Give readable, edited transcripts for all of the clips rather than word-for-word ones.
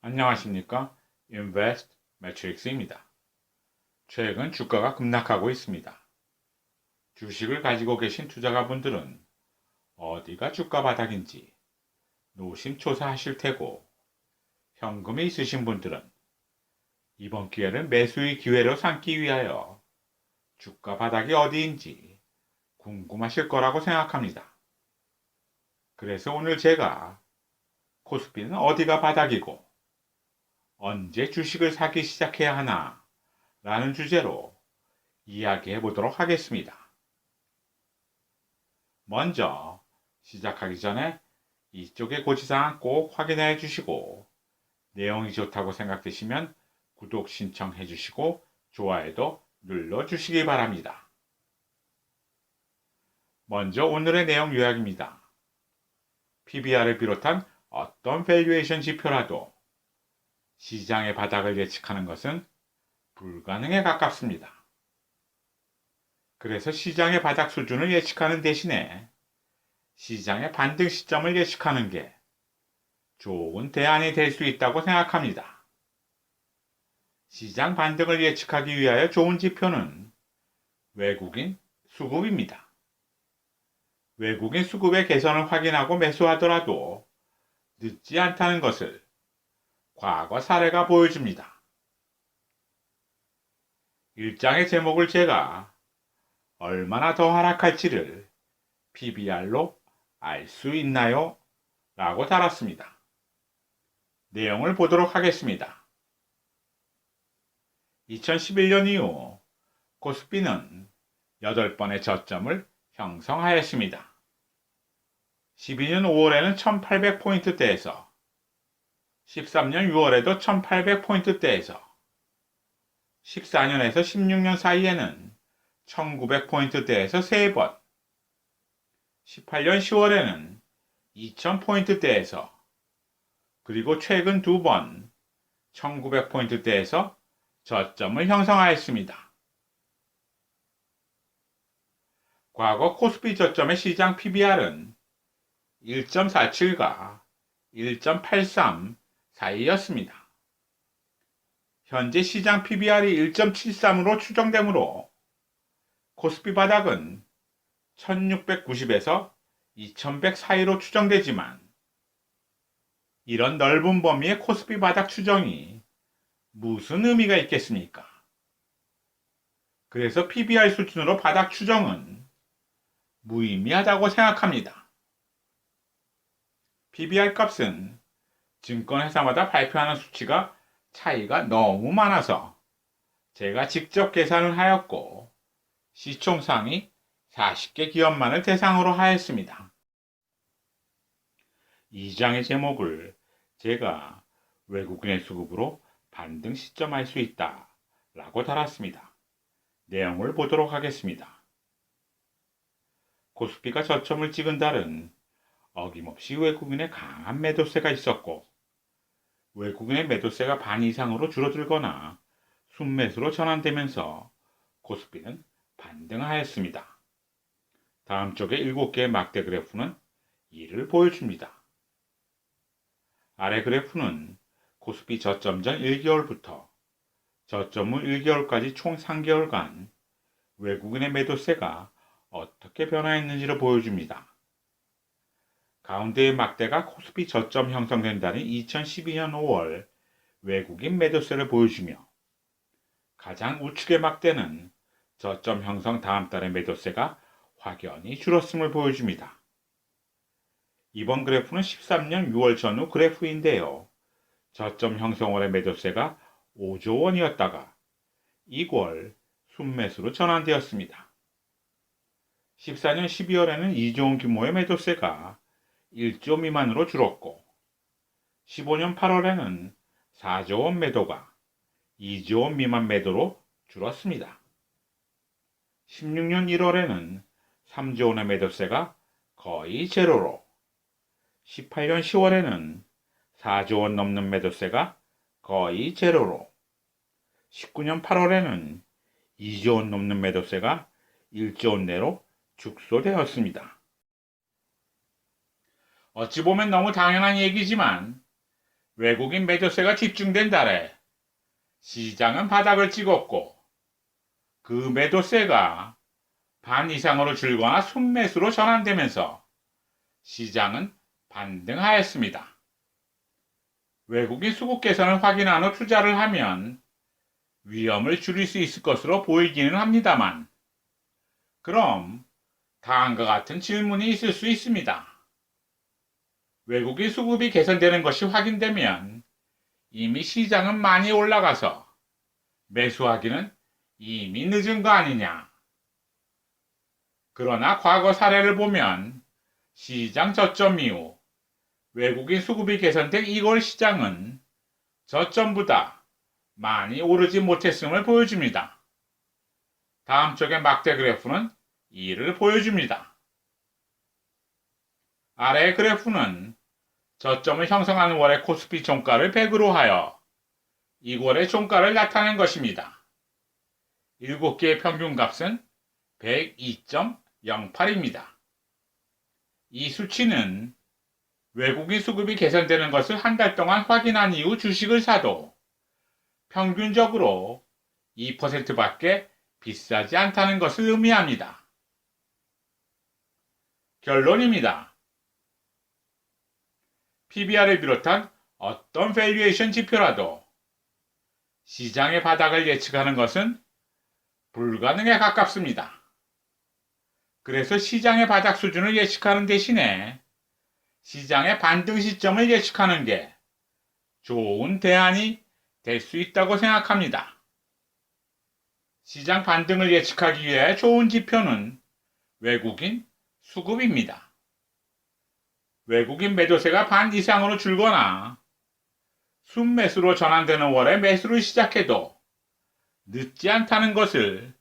안녕하십니까? 인베스트 매트릭스입니다. 최근 주가가 급락하고 있습니다. 주식을 가지고 계신 투자가분들은 어디가 주가 바닥인지 노심초사하실 테고, 현금이 있으신 분들은 이번 기회를 매수의 기회로 삼기 위하여 주가 바닥이 어디인지 궁금하실 거라고 생각합니다. 그래서 오늘 제가 코스피는 어디가 바닥이고 언제 주식을 사기 시작해야 하나 라는 주제로 이야기해 보도록 하겠습니다. 먼저 시작하기 전에 이쪽의 고지사항 꼭 확인해 주시고, 내용이 좋다고 생각되시면 구독 신청해 주시고 좋아요도 눌러 주시기 바랍니다. 먼저 오늘의 내용 요약입니다. PBR을 비롯한 어떤 밸류에이션 지표라도 시장의 바닥을 예측하는 것은 불가능에 가깝습니다. 그래서 시장의 바닥 수준을 예측하는 대신에 시장의 반등 시점을 예측하는 게 좋은 대안이 될 수 있다고 생각합니다. 시장 반등을 예측하기 위하여 좋은 지표는 외국인 수급입니다. 외국인 수급의 개선을 확인하고 매수하더라도 늦지 않다는 것을 과거 사례가 보여줍니다. 일장의 제목을 제가 얼마나 더 하락할지를 PBR로 알 수 있나요? 라고 달았습니다. 내용을 보도록 하겠습니다. 2011년 이후 코스피는 8번의 저점을 형성하였습니다. 12년 5월에는 1800포인트대에서, 13년 6월에도 1800포인트대에서, 14년에서 16년 사이에는 1900포인트대에서 3번, 18년 10월에는 2000포인트대에서, 그리고 최근 2번 1900포인트대에서 저점을 형성하였습니다. 과거 코스피 저점의 시장 PBR은 1.47과 1.83 사이였습니다. 현재 시장 PBR이 1.73으로 추정되므로 코스피 바닥은 1690에서 2100 사이로 추정되지만, 이런 넓은 범위의 코스피 바닥 추정이 무슨 의미가 있겠습니까? 그래서 PBR 수준으로 바닥 추정은 무의미하다고 생각합니다. PBR 값은 증권회사마다 발표하는 수치가 차이가 너무 많아서 제가 직접 계산을 하였고, 시총상위 40개 기업만을 대상으로 하였습니다. 이 장의 제목을 제가 외국인의 수급으로 반등 시점할 수 있다 라고 달았습니다. 내용을 보도록 하겠습니다. 코스피가 저점을 찍은 달은 어김없이 외국인의 강한 매도세가 있었고, 외국인의 매도세가 반 이상으로 줄어들거나 순매수로 전환되면서 코스피는 반등하였습니다. 다음 쪽의 7개의 막대 그래프는 이를 보여줍니다. 아래 그래프는 코스피 저점 전 1개월부터 저점 후 1개월까지 총 3개월간 외국인의 매도세가 어떻게 변화했는지를 보여줍니다. 가운데의 막대가 코스피 저점 형성된 달인 2012년 5월 외국인 매도세를 보여주며, 가장 우측의 막대는 저점 형성 다음 달의 매도세가 확연히 줄었음을 보여줍니다. 이번 그래프는 13년 6월 전후 그래프인데요. 저점 형성월의 매도세가 5조 원이었다가 2월 순매수로 전환되었습니다. 14년 12월에는 2조 원 규모의 매도세가 1조 미만으로 줄었고, 15년 8월에는 4조 원 매도가 2조 원 미만 매도로 줄었습니다. 16년 1월에는 3조 원의 매도세가 거의 제로로, 18년 10월에는 4조 원 넘는 매도세가 거의 제로로, 19년 8월에는 2조 원 넘는 매도세가 1조 원 내로 축소되었습니다. 어찌 보면 너무 당연한 얘기지만 외국인 매도세가 집중된 달에 시장은 바닥을 찍었고 그 매도세가 반 이상으로 줄거나 순매수로 전환되면서 시장은 반등하였습니다. 외국인 수급개선을 확인한 후 투자를 하면 위험을 줄일 수 있을 것으로 보이기는 합니다만, 그럼 다음과 같은 질문이 있을 수 있습니다. 외국인 수급이 개선되는 것이 확인되면 이미 시장은 많이 올라가서 매수하기는 이미 늦은 거 아니냐? 그러나 과거 사례를 보면 시장 저점 이후 외국인 수급이 개선된 2월 시장은 저점보다 많이 오르지 못했음을 보여줍니다. 다음 쪽의 막대 그래프는 이를 보여줍니다. 아래의 그래프는 저점을 형성하는 월의 코스피 종가를 100으로 하여 2월의 종가를 나타낸 것입니다. 7개의 평균값은 102.08입니다. 이 수치는 외국인 수급이 개선되는 것을 한 달 동안 확인한 이후 주식을 사도 평균적으로 2%밖에 비싸지 않다는 것을 의미합니다. 결론입니다. PBR을 비롯한 어떤 밸류에이션 지표라도 시장의 바닥을 예측하는 것은 불가능에 가깝습니다. 그래서 시장의 바닥 수준을 예측하는 대신에 시장의 반등 시점을 예측하는 게 좋은 대안이 될 수 있다고 생각합니다. 시장 반등을 예측하기 위해 좋은 지표는 외국인 수급입니다. 외국인 매도세가 반 이상으로 줄거나 순매수로 전환되는 월에 매수를 시작해도 늦지 않다는 것을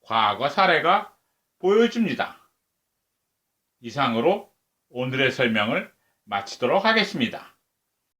과거 사례가 보여줍니다. 이상으로 오늘의 설명을 마치도록 하겠습니다.